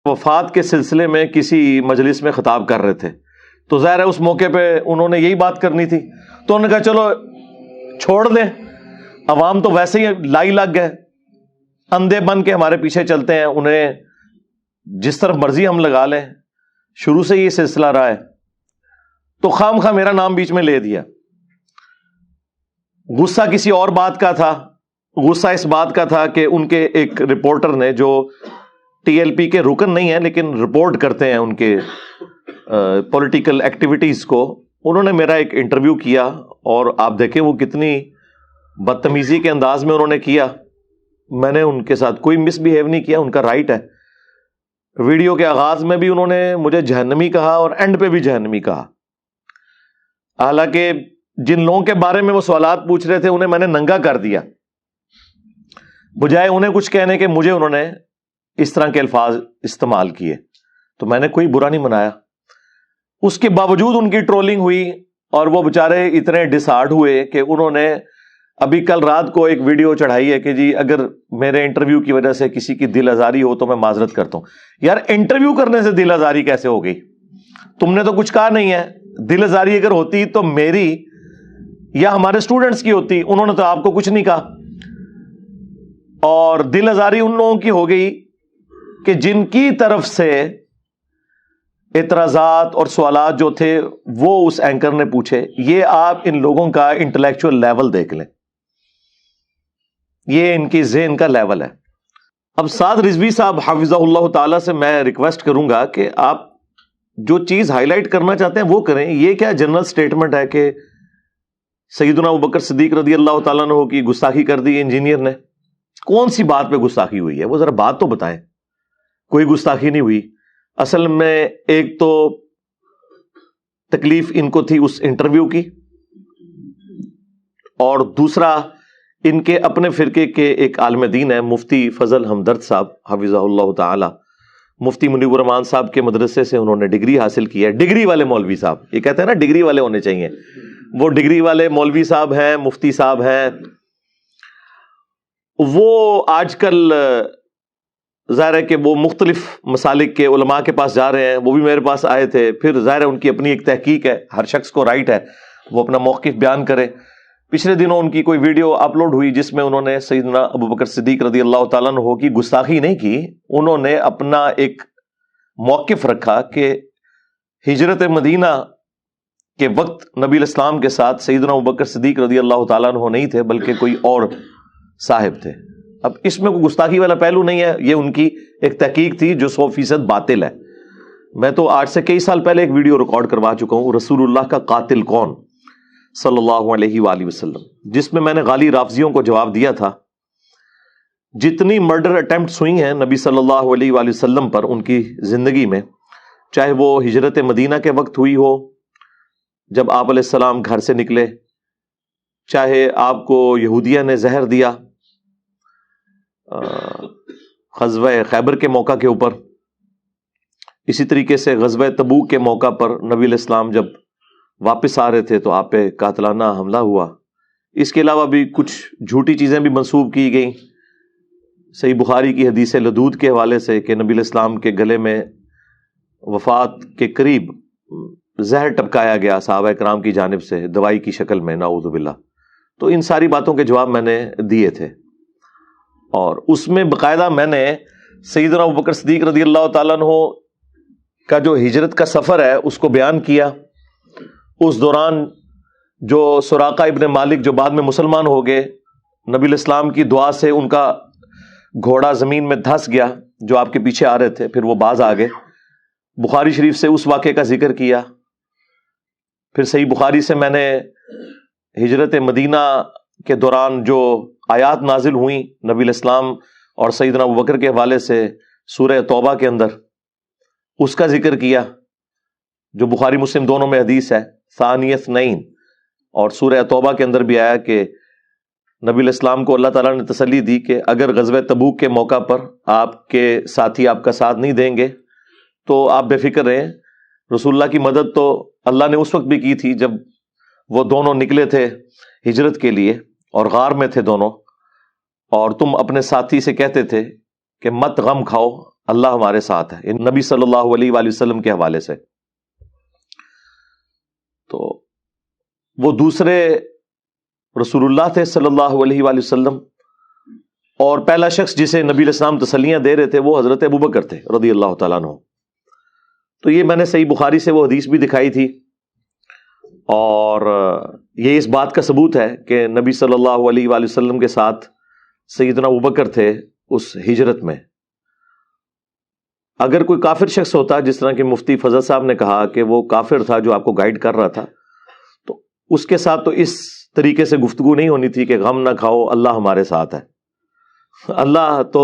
وفات کے سلسلے میں کسی مجلس میں خطاب کر رہے تھے، تو ظاہر ہے اس موقع پہ انہوں نے یہی بات کرنی تھی، تو انہوں نے کہا چلو چھوڑ دیں، عوام تو ویسے ہی لائی لگ گئے، اندھے بن کے ہمارے پیچھے چلتے ہیں، انہیں جس طرف مرضی ہم لگا لیں، شروع سے یہ سلسلہ رہا ہے، تو خام خواہ میرا نام بیچ میں لے دیا۔ غصہ کسی اور بات کا تھا، غصہ اس بات کا تھا کہ ان کے ایک رپورٹر نے، جو ٹی ایل پی کے رکن نہیں ہیں لیکن رپورٹ کرتے ہیں ان کے پولیٹیکل ایکٹیویٹیز کو، انہوں نے میرا ایک انٹرویو کیا، اور آپ دیکھیں وہ کتنی بدتمیزی کے انداز میں انہوں نے کیا۔ میں نے ان کے ساتھ کوئی مس بیہیو نہیں کیا، ان کا رائٹ ہے۔ ویڈیو کے آغاز میں بھی انہوں نے مجھے جہنمی کہا اور اینڈ پہ بھی جہنمی کہا، حالانکہ جن لوگوں کے بارے میں وہ سوالات پوچھ رہے تھے انہیں میں نے ننگا کر دیا، بجائے انہیں کچھ کہنے کے مجھے انہوں نے اس طرح کے الفاظ استعمال کیے، تو میں نے کوئی برا نہیں منایا۔ اس کے باوجود ان کی ٹرولنگ ہوئی، اور وہ بےچارے اتنے ڈسہارٹ ہوئے کہ انہوں نے ابھی کل رات کو ایک ویڈیو چڑھائی ہے کہ جی اگر میرے انٹرویو کی وجہ سے کسی کی دل آزاری ہو تو میں معذرت کرتا ہوں۔ یار انٹرویو کرنے سے دل آزاری کیسے ہو گئی؟ تم نے تو کچھ کہا نہیں ہے۔ دل آزاری اگر ہوتی تو میری یا ہمارے اسٹوڈنٹس کی ہوتی، انہوں نے تو آپ کو کچھ نہیں کہا۔ اور دل آزاری ان لوگوں کی ہو گئی کہ جن کی طرف سے اعتراضات اور سوالات جو تھے وہ اس اینکر نے پوچھے۔ یہ آپ ان لوگوں کا انٹلیکچوئل لیول دیکھ لیں، یہ ان کی ذہن کا لیول ہے۔ اب سعد رضوی صاحب حفظہ اللہ تعالی سے میں ریکویسٹ کروں گا کہ آپ جو چیز ہائی لائٹ کرنا چاہتے ہیں وہ کریں۔ یہ کیا جنرل سٹیٹمنٹ ہے کہ سیدنا ابوبکر صدیق رضی اللہ تعالیٰ عنہ کی گستاخی کر دی انجینئر نے؟ کون سی بات پہ گستاخی ہوئی ہے؟ وہ ذرا بات تو بتائیں۔ کوئی گستاخی نہیں ہوئی۔ اصل میں ایک تو تکلیف ان کو تھی اس انٹرویو کی، اور دوسرا ان کے اپنے فرقے کے ایک عالم دین ہے مفتی فضل ہمدرد صاحب حفظہ اللہ تعالی، مفتی منیب الرحمان صاحب کے مدرسے سے انہوں نے ڈگری حاصل کی ہے۔ ڈگری والے مولوی صاحب، یہ کہتے ہیں نا ڈگری والے ہونے چاہیے، وہ ڈگری والے مولوی صاحب ہیں، مفتی صاحب ہیں۔ وہ آج کل ظاہر ہے کہ وہ مختلف مسالک کے علماء کے پاس جا رہے ہیں، وہ بھی میرے پاس آئے تھے۔ پھر ظاہر ہے ان کی اپنی ایک تحقیق ہے، ہر شخص کو رائٹ ہے وہ اپنا موقف بیان کرے۔ پچھلے دنوں ان کی کوئی ویڈیو اپلوڈ ہوئی جس میں انہوں نے سیدنا ابوبکر صدیق رضی اللہ تعالیٰ عنہ کی گستاخی نہیں کی، انہوں نے اپنا ایک موقف رکھا کہ ہجرت مدینہ کے وقت نبی الاسلام کے ساتھ سیدنا ابوبکر صدیق رضی اللہ تعالیٰ عنہ نہیں تھے بلکہ کوئی اور صاحب تھے۔ اب اس میں کوئی گستاخی والا پہلو نہیں ہے، یہ ان کی ایک تحقیق تھی جو 100% باطل ہے۔ میں تو آج سے کئی سال پہلے ایک ویڈیو ریکارڈ کروا چکا ہوں، رسول اللہ کا قاتل کون صلی اللہ علیہ وآلہ وسلم، جس میں نے غالی رافضیوں کو جواب دیا تھا جتنی مرڈر اٹیمپٹس ہوئی ہیں نبی صلی اللہ علیہ وآلہ وسلم پر ان کی زندگی میں، چاہے وہ ہجرت مدینہ کے وقت ہوئی ہو جب آپ علیہ السلام گھر سے نکلے، چاہے آپ کو یہودیہ نے زہر دیا غزوہ خیبر کے موقع کے اوپر، اسی طریقے سے غزوہ تبوک کے موقع پر نبی علیہ السلام جب واپس آ رہے تھے تو آپ پہ قاتلانہ حملہ ہوا۔ اس کے علاوہ بھی کچھ جھوٹی چیزیں بھی منسوب کی گئیں، صحیح بخاری کی حدیث لدود کے حوالے سے کہ نبی علیہ السلام کے گلے میں وفات کے قریب زہر ٹپکایا گیا صحابہ کرام کی جانب سے دوائی کی شکل میں، نعوذ باللہ۔ تو ان ساری باتوں کے جواب میں نے دیے تھے، اور اس میں باقاعدہ میں نے سیدنا ابوبکر صدیق رضی اللہ تعالیٰ عنہ کا جو ہجرت کا سفر ہے اس کو بیان کیا۔ اس دوران جو سراقہ ابن مالک جو بعد میں مسلمان ہو گئے، نبی علیہ السلام کی دعا سے ان کا گھوڑا زمین میں دھس گیا، جو آپ کے پیچھے آ رہے تھے، پھر وہ باز آ گئے۔ بخاری شریف سے اس واقعے کا ذکر کیا۔ پھر صحیح بخاری سے میں نے ہجرت مدینہ کے دوران جو آیات نازل ہوئیں نبی علیہ السلام اور سیدنا ابوبکر کے حوالے سے سورہ توبہ کے اندر، اس کا ذکر کیا، جو بخاری مسلم دونوں میں حدیث ہے، ثانی اثنین، اور سورہ توبہ کے اندر بھی آیا کہ نبی علیہ السلام کو اللہ تعالیٰ نے تسلی دی کہ اگر غزوہ تبوک کے موقع پر آپ کے ساتھی آپ کا ساتھ نہیں دیں گے تو آپ بے فکر رہیں، رسول اللہ کی مدد تو اللہ نے اس وقت بھی کی تھی جب وہ دونوں نکلے تھے ہجرت کے لیے اور غار میں تھے دونوں، اور تم اپنے ساتھی سے کہتے تھے کہ مت غم کھاؤ، اللہ ہمارے ساتھ ہے، نبی صلی اللہ علیہ وآلہ وسلم کے حوالے سے. تو وہ دوسرے رسول اللہ تھے صلی اللہ علیہ وآلہ وسلم، اور پہلا شخص جسے نبی علیہ السلام تسلیاں دے رہے تھے وہ حضرت ابوبکر تھے رضی اللہ تعالیٰ عنہ. تو یہ میں نے صحیح بخاری سے وہ حدیث بھی دکھائی تھی، اور یہ اس بات کا ثبوت ہے کہ نبی صلی اللہ علیہ وآلہ وسلم کے ساتھ سیدنا ابوبکر تھے اس ہجرت میں. اگر کوئی کافر شخص ہوتا، جس طرح کہ مفتی فضل صاحب نے کہا کہ وہ کافر تھا جو آپ کو گائیڈ کر رہا تھا، تو اس کے ساتھ تو اس طریقے سے گفتگو نہیں ہونی تھی کہ غم نہ کھاؤ، اللہ ہمارے ساتھ ہے. اللہ تو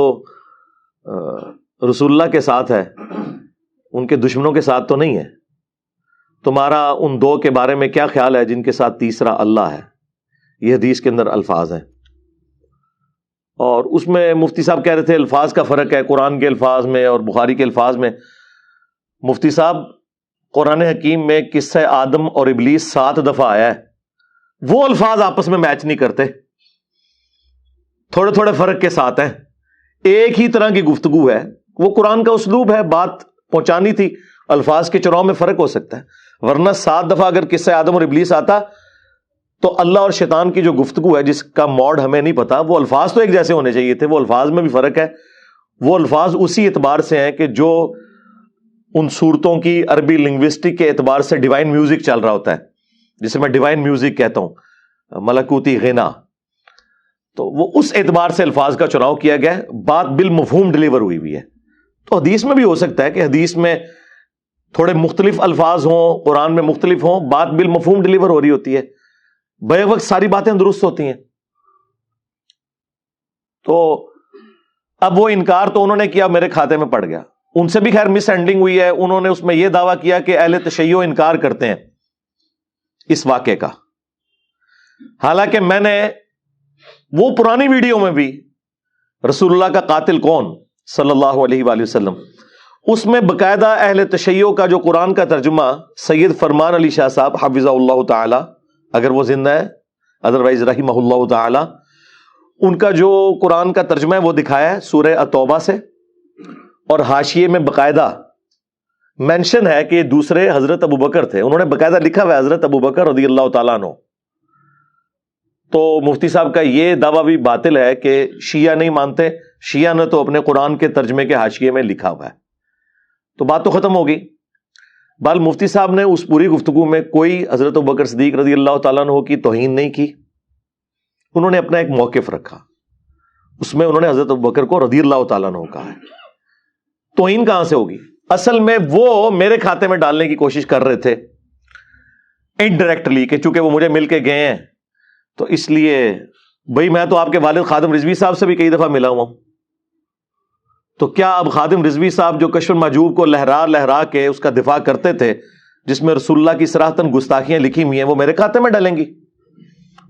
رسول اللہ کے ساتھ ہے، ان کے دشمنوں کے ساتھ تو نہیں ہے. تمہارا ان دو کے بارے میں کیا خیال ہے جن کے ساتھ تیسرا اللہ ہے؟ یہ حدیث کے اندر الفاظ ہیں، اور اس میں مفتی صاحب کہہ رہے تھے الفاظ کا فرق ہے قرآن کے الفاظ میں اور بخاری کے الفاظ میں. مفتی صاحب، قرآن حکیم میں قصہ آدم اور ابلیس 7 دفعہ آیا ہے، وہ الفاظ آپس میں میچ نہیں کرتے، تھوڑے تھوڑے فرق کے ساتھ ہیں. ایک ہی طرح کی گفتگو ہے، وہ قرآن کا اسلوب ہے، بات پہنچانی تھی، الفاظ کے چناؤ میں فرق ہو سکتا ہے. ورنہ 7 دفعہ اگر قصہ آدم اور ابلیس آتا تو اللہ اور شیطان کی جو گفتگو ہے جس کا موڈ ہمیں نہیں پتا، وہ الفاظ تو ایک جیسے ہونے چاہیے تھے. وہ الفاظ میں بھی فرق ہے. وہ الفاظ اسی اعتبار سے ہیں کہ جو ان صورتوں کی عربی لنگوسٹک کے اعتبار سے ڈیوائن میوزک چل رہا ہوتا ہے، جسے میں ڈیوائن میوزک کہتا ہوں، ملکوتی غنا. تو وہ اس اعتبار سے الفاظ کا چناؤ کیا گیا ہے، بات بالمفہوم ڈلیور ہوئی ہے. تو حدیث میں بھی ہو سکتا ہے کہ حدیث میں تھوڑے مختلف الفاظ ہوں، قرآن میں مختلف ہوں، بات بالمفہوم ڈلیور ہو رہی ہوتی ہے، بے وقت ساری باتیں درست ہوتی ہیں. تو اب وہ انکار تو انہوں نے کیا، میرے کھاتے میں پڑ گیا. ان سے بھی خیر مس ہینڈلنگ ہوئی ہے. انہوں نے اس میں یہ دعویٰ کیا کہ اہل تشیع انکار کرتے ہیں اس واقعے کا، حالانکہ میں نے وہ پرانی ویڈیو میں بھی رسول اللہ کا قاتل کون صلی اللہ علیہ وآلہ وسلم، اس میں باقاعدہ اہل تشیع کا جو قرآن کا ترجمہ سید فرمان علی شاہ صاحب حفظہ اللہ تعالی، اگر وہ زندہ ہے، ادروائز رحمہ اللہ تعالی، ان کا جو قرآن کا ترجمہ ہے وہ دکھایا ہے سورہ التوبہ سے، اور حاشیے میں باقاعدہ مینشن ہے کہ یہ دوسرے حضرت ابوبکر تھے. انہوں نے باقاعدہ لکھا ہوا ہے حضرت ابوبکر رضی اللہ تعالیٰ عنہ. تو مفتی صاحب کا یہ دعویٰ بھی باطل ہے کہ شیعہ نہیں مانتے. شیعہ نے تو اپنے قرآن کے ترجمے کے حاشیے میں لکھا ہوا ہے. تو بات تو ختم ہو گئی. بال مفتی صاحب نے اس پوری گفتگو میں کوئی حضرت ابوبکر صدیق رضی اللہ تعالیٰ عنہ کی توہین نہیں کی. انہوں نے اپنا ایک موقف رکھا، اس میں انہوں نے حضرت ابوبکر کو رضی اللہ تعالیٰ عنہ کہا ہے. توہین کہاں سے ہوگی؟ اصل میں وہ میرے کھاتے میں ڈالنے کی کوشش کر رہے تھے انڈائریکٹلی، کہ چونکہ وہ مجھے مل کے گئے ہیں تو اس لیے بھائی میں تو آپ کے والد خادم رضوی صاحب سے بھی کئی دفعہ ملا ہوا ہوں. تو کیا اب خادم رضوی صاحب جو کشف المحجوب کو لہرا لہرا کے اس کا دفاع کرتے تھے، جس میں رسول اللہ کی صراحتاً گستاخیاں لکھی ہوئی ہیں، وہ میرے کھاتے میں ڈالیں گی؟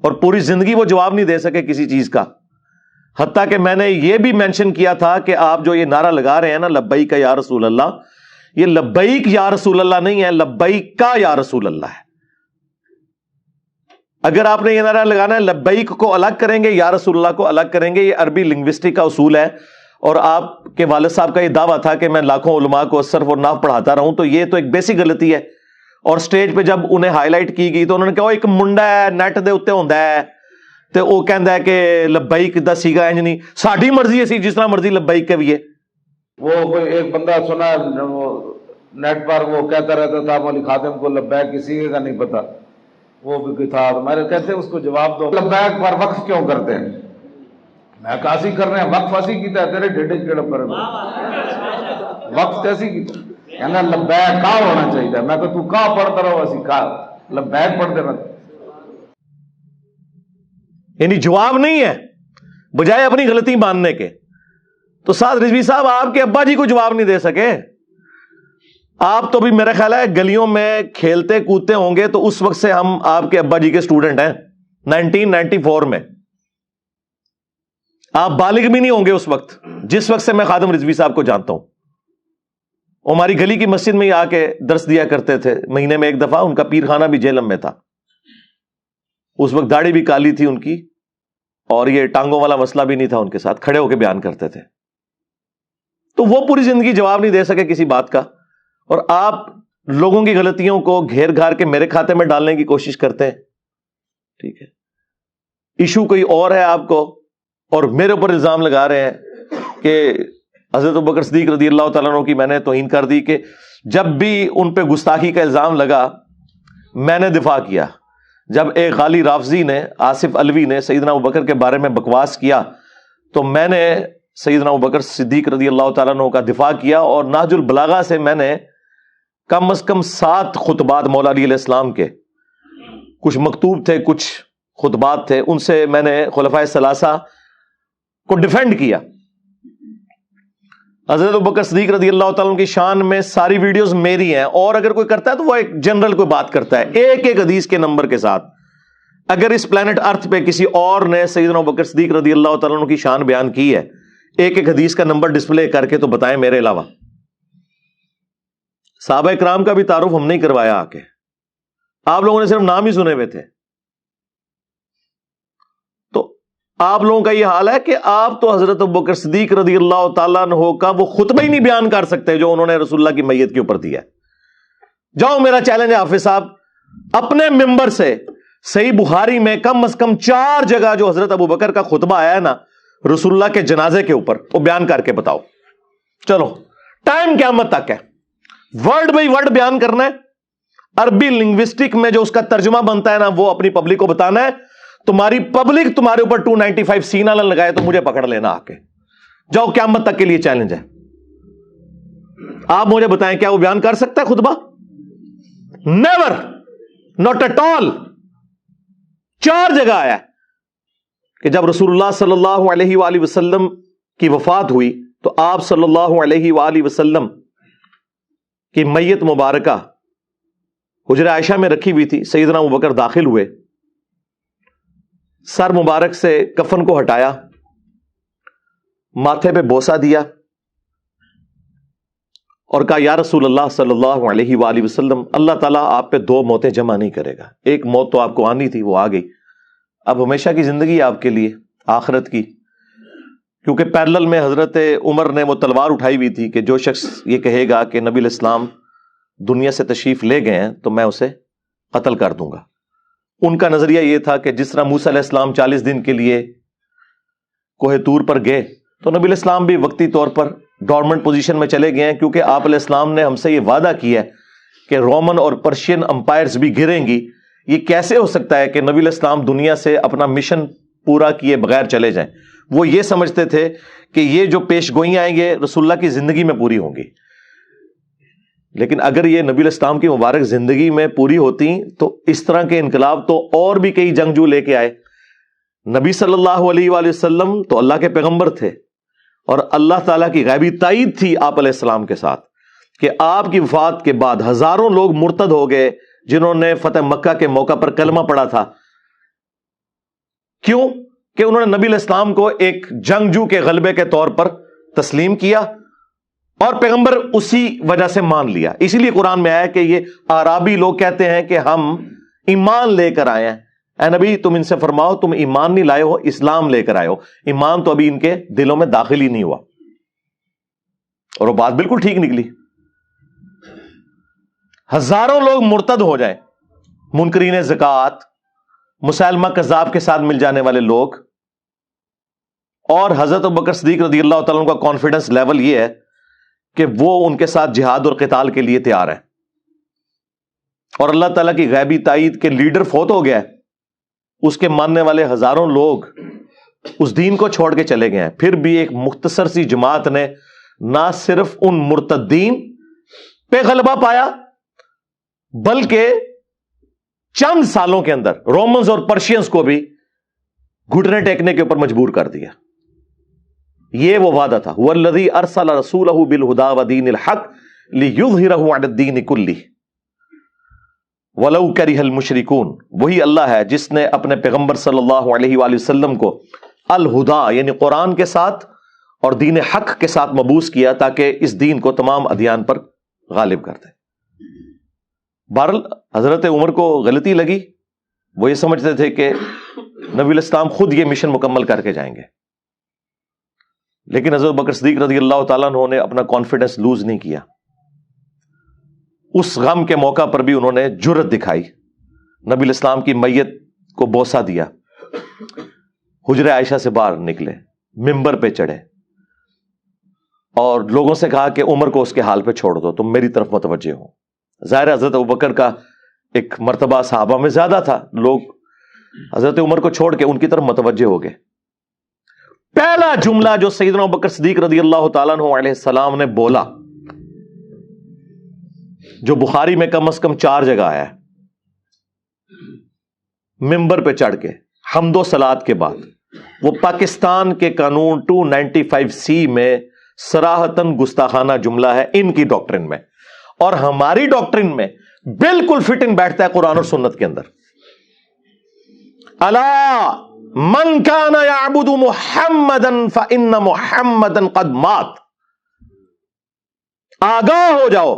اور پوری زندگی وہ جواب نہیں دے سکے کسی چیز کا. حتیٰ کہ میں نے یہ بھی مینشن کیا تھا کہ آپ جو یہ نعرہ لگا رہے ہیں نا لبیک یا رسول اللہ، یہ لبیک یا رسول اللہ نہیں ہے، لبیک کا یا رسول اللہ ہے. اگر آپ نے یہ نعرہ لگانا ہے لبیک کو الگ کریں گے، یا رسول اللہ کو الگ کریں گے. یہ عربی لنگوسٹک کا اصول ہے. اور آپ کے والد صاحب کا یہ دعویٰ تھا کہ میں لاکھوں علماء کو صرف اور نحو پڑھاتا رہا ہوں، تو یہ تو ایک بیسک غلطی ہے. اور سٹیج پہ جب انہیں ہائی لائٹ کی گئی تو انہوں نے کہا ایک منڈا ہے نیٹ دے اتنے ہوندا ہے تے وہ کہندا ہے کہ لبیک دا سیگا انج نہیں، ساڈی مرضی ہے جس طرح مرضی لبیک کہیے. وہ کوئی ایک بندہ سنا وہ نیٹ پر وہ کہتا رہتا تھا مولی خادم کو لبیک کسی کا نہیں پتا، وہ بھی تھا. ہمارے کہتے ہیں اس کو جواب دو، لبیک پر وقف کیوں کرتے ہیں؟ میں کاسی کر رہے ہیں، وقف ایسی کیتا ہے تیرے ڈیڈے کیڑا پر وقف کیسی کیتا کہنا لبیک کا ہونا چاہیے. میں کہ تو کا پڑھتا رہو اسی کا لبیک پڑھتے رہتے. یعنی جواب نہیں ہے بجائے اپنی غلطی ماننے کے. تو سعد رضوی صاحب آپ کے ابا جی کو جواب نہیں دے سکے. آپ تو بھی میرا خیال ہے گلیوں میں کھیلتے کودتے ہوں گے تو اس وقت سے ہم آپ کے ابا جی کے اسٹوڈنٹ ہیں 1994 میں. آپ بالغ بھی نہیں ہوں گے اس وقت جس وقت سے میں خادم رضوی صاحب کو جانتا ہوں. ہماری گلی کی مسجد میں ہی آ کے درس دیا کرتے تھے مہینے میں ایک دفعہ. ان کا پیر خانہ بھی جہلم میں تھا. اس وقت داڑھی بھی کالی تھی ان کی، اور یہ ٹانگوں والا مسئلہ بھی نہیں تھا ان کے ساتھ، کھڑے ہو کے بیان کرتے تھے. تو وہ پوری زندگی جواب نہیں دے سکے کسی بات کا، اور آپ لوگوں کی غلطیوں کو گھیر گھار کے میرے کھاتے میں ڈالنے کی کوشش کرتے ہیں. ٹھیک ہے، ایشو کوئی اور ہے آپ کو، اور میرے اوپر الزام لگا رہے ہیں کہ حضرت ابوبکر صدیق رضی اللہ تعالیٰ عنہ کی میں نے توہین کر دی، کہ جب بھی ان پہ گستاخی کا الزام لگا میں نے دفاع کیا. جب ایک غالی رافضی نے، آصف علوی نے سیدنا ابوبکر کے بارے میں بکواس کیا تو میں نے سیدنا ابوبکر صدیق رضی اللہ تعالیٰ عنہ کا دفاع کیا، اور نہج البلاغہ سے میں نے کم از کم 7 خطبات مولا علی علیہ السلام کے، کچھ مکتوب تھے کچھ خطبات تھے، ان سے میں نے خلفائے ثلاثہ کو ڈیفینڈ کیا. حضرت ابوبکر صدیق رضی اللہ تعالیٰ عنہ کی شان میں ساری ویڈیوز میری ہیں، اور اگر کوئی کرتا ہے تو وہ ایک جنرل کوئی بات کرتا ہے ایک ایک حدیث کے نمبر کے ساتھ. اگر اس پلانٹ ارتھ پہ کسی اور نے سیدنا ابوبکر صدیق رضی اللہ تعالیٰ عنہ کی شان بیان کی ہے ایک ایک حدیث کا نمبر ڈسپلے کر کے، تو بتائیں میرے علاوہ. صحابہ کرام کا بھی تعارف ہم نہیں کروایا آ کے، آپ لوگوں نے صرف نام ہی سنے ہوئے تھے. تو آپ لوگوں کا یہ حال ہے کہ آپ تو حضرت ابوبکر صدیق رضی اللہ تعالیٰ عنہ کا وہ خطبہ ہی نہیں بیان کر سکتے جو انہوں نے رسول اللہ کی میت کے اوپر دیا. جاؤ، میرا چیلنج ہے حافظ صاحب، اپنے ممبر سے صحیح بخاری میں کم از کم 4 جگہ جو حضرت ابوبکر کا خطبہ آیا ہے نا رسول اللہ کے جنازے کے اوپر، وہ بیان کر کے بتاؤ. چلو، ٹائم قیامت تک ہے، ورڈ بائی ورڈ بیان کرنا ہے. عربی لنگوسٹک میں جو اس کا ترجمہ بنتا ہے نا وہ اپنی پبلک کو بتانا ہے. تمہاری پبلک تمہارے اوپر 295 سینہ نہ لگائے تو مجھے پکڑ لینا آ کے. جاؤ، قیامت تک کے لیے چیلنج ہے. آپ مجھے بتائیں کیا وہ بیان کر سکتا ہے خطبہ؟ Never, not at all. 4 جگہ آیا کہ جب رسول اللہ صلی اللہ علیہ وآلہ وسلم کی وفات ہوئی تو آپ صلی اللہ علیہ وآلہ وسلم کی میت مبارکہ حجرہ عائشہ میں رکھی ہوئی تھی. سیدنا ابوبکر داخل ہوئے، سر مبارک سے کفن کو ہٹایا، ماتھے پہ بوسہ دیا اور کہا یا رسول اللہ صلی اللہ علیہ وآلہ وسلم، اللہ تعالیٰ آپ پہ 2 موتیں جمع نہیں کرے گا. ایک موت تو آپ کو آنی تھی، وہ آ گئی، اب ہمیشہ کی زندگی آپ کے لیے آخرت کی. کیونکہ پیرلل میں حضرت عمر نے وہ تلوار اٹھائی ہوئی تھی کہ جو شخص یہ کہے گا کہ نبی علیہ السلام دنیا سے تشریف لے گئے ہیں تو میں اسے قتل کر دوں گا. ان کا نظریہ یہ تھا کہ جس طرح موسیٰ علیہ السلام 40 دن کے لیے کوہ طور پر گئے تو نبی علیہ السلام بھی وقتی طور پر ڈورمنٹ پوزیشن میں چلے گئے ہیں، کیونکہ آپ علیہ السلام نے ہم سے یہ وعدہ کیا ہے کہ رومن اور پرشین امپائرز بھی گریں گی. یہ کیسے ہو سکتا ہے کہ نبی علیہ السلام دنیا سے اپنا مشن پورا کیے بغیر چلے جائیں؟ وہ یہ سمجھتے تھے کہ یہ جو پیش گوئیاں آئیں گے رسول اللہ کی زندگی میں پوری ہوں گی. لیکن اگر یہ نبی علیہ السلام کی مبارک زندگی میں پوری ہوتی تو اس طرح کے انقلاب تو اور بھی کئی جنگجو لے کے آئے. نبی صلی اللہ علیہ وآلہ وسلم تو اللہ کے پیغمبر تھے، اور اللہ تعالیٰ کی غیبی تائید تھی آپ علیہ السلام کے ساتھ کہ آپ کی وفات کے بعد ہزاروں لوگ مرتد ہو گئے جنہوں نے فتح مکہ کے موقع پر کلمہ پڑھا تھا. کیوں؟ کہ انہوں نے نبی علیہ السلام کو ایک جنگجو کے غلبے کے طور پر تسلیم کیا اور پیغمبر اسی وجہ سے مان لیا. اسی لیے قرآن میں آیا کہ یہ اعرابی لوگ کہتے ہیں کہ ہم ایمان لے کر آئے ہیں. اے نبی تم ان سے فرماؤ تم ایمان نہیں لائے ہو، اسلام لے کر آئے ہو. ایمان تو ابھی ان کے دلوں میں داخل ہی نہیں ہوا. اور وہ بات بالکل ٹھیک نکلی. ہزاروں لوگ مرتد ہو جائیں، منکرین زکوٰۃ، مسلمہ کذاب کے ساتھ مل جانے والے لوگ، اور حضرت ابوبکر صدیق رضی اللہ تعالیٰ عنہ کا کانفیڈنس لیول یہ ہے کہ وہ ان کے ساتھ جہاد اور قتال کے لیے تیار ہیں. اور اللہ تعالیٰ کی غیبی تائید کے لیڈر فوت ہو گیا ہے، اس کے ماننے والے ہزاروں لوگ اس دین کو چھوڑ کے چلے گئے ہیں. پھر بھی ایک مختصر سی جماعت نے نہ صرف ان مرتدین پہ غلبہ پایا بلکہ چند سالوں کے اندر رومنز اور پرشینز کو بھی گھٹنے ٹیکنے کے اوپر مجبور کر دیا. یہ وہ وعدہ تھا، وَالَّذِي أَرْسَلَ رَسُولَهُ بِالْهُدَى وَدِينِ الْحَقِّ لِيُظْهِرَهُ عَلَى الدِّينِ كُلِّهِ وَلَوْ كَرِهَ الْمُشْرِكُونَ. وہی اللہ ہے جس نے اپنے پیغمبر صلی اللہ علیہ وآلہ وسلم کو الہدا یعنی قرآن کے ساتھ اور دین حق کے ساتھ مبعوث کیا تاکہ اس دین کو تمام ادیان پر غالب کر دے. بہرحال حضرت عمر کو غلطی لگی، وہ یہ سمجھتے تھے کہ نبی علیہ السلام خود یہ مشن مکمل کر کے جائیں گے. لیکن حضرت بکر صدیق رضی اللہ تعالیٰ عنہ نے اپنا کانفیڈنس لوز نہیں کیا. اس غم کے موقع پر بھی انہوں نے جرت دکھائی, نبی الاسلام کی میت کو بوسہ دیا, حجرہ عائشہ سے باہر نکلے, ممبر پہ چڑھے اور لوگوں سے کہا کہ عمر کو اس کے حال پہ چھوڑ دو, تم میری طرف متوجہ ہو. ظاہر حضرت ابوبکر کا ایک مرتبہ صحابہ میں زیادہ تھا, لوگ حضرت عمر کو چھوڑ کے ان کی طرف متوجہ ہو گئے. پہلا جملہ جو سیدنا ابوبکر صدیق رضی اللہ تعالیٰ عنہ علیہ السلام نے بولا, جو بخاری میں کم از کم 4 جگہ آیا ہے, ممبر پہ چڑھ کے حمد و صلات کے بعد, وہ پاکستان کے قانون 295C میں صراحتاً گستاخانہ جملہ ہے ان کی ڈاکٹرن میں, اور ہماری ڈاکٹرن میں بالکل فٹ ان بیٹھتا ہے قرآن اور سنت کے اندر. الا من کان یعبد محمدا فان محمدا قد مات, آگاہ ہو جاؤ,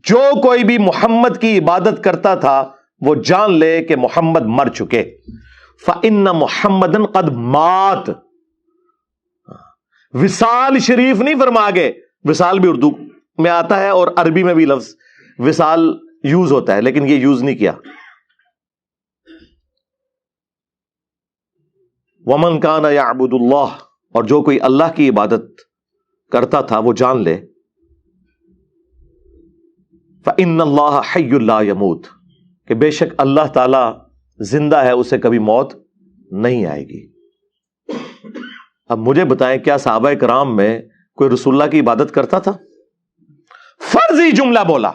جو کوئی بھی محمد کی عبادت کرتا تھا وہ جان لے کہ محمد مر چکے. فان محمدا قد مات, وصال شریف نہیں فرما گے, وصال بھی اردو میں آتا ہے اور عربی میں بھی لفظ وصال یوز ہوتا ہے, لیکن یہ یوز نہیں کیا. ومن کان یعبد اللہ, اور جو کوئی اللہ کی عبادت کرتا تھا وہ جان لے فإن اللہ حی لا یموت, کہ بے شک اللہ تعالی زندہ ہے, اسے کبھی موت نہیں آئے گی. اب مجھے بتائیں, کیا صحابہ کرام میں کوئی رسول اللہ کی عبادت کرتا تھا؟ فرضی جملہ بولا,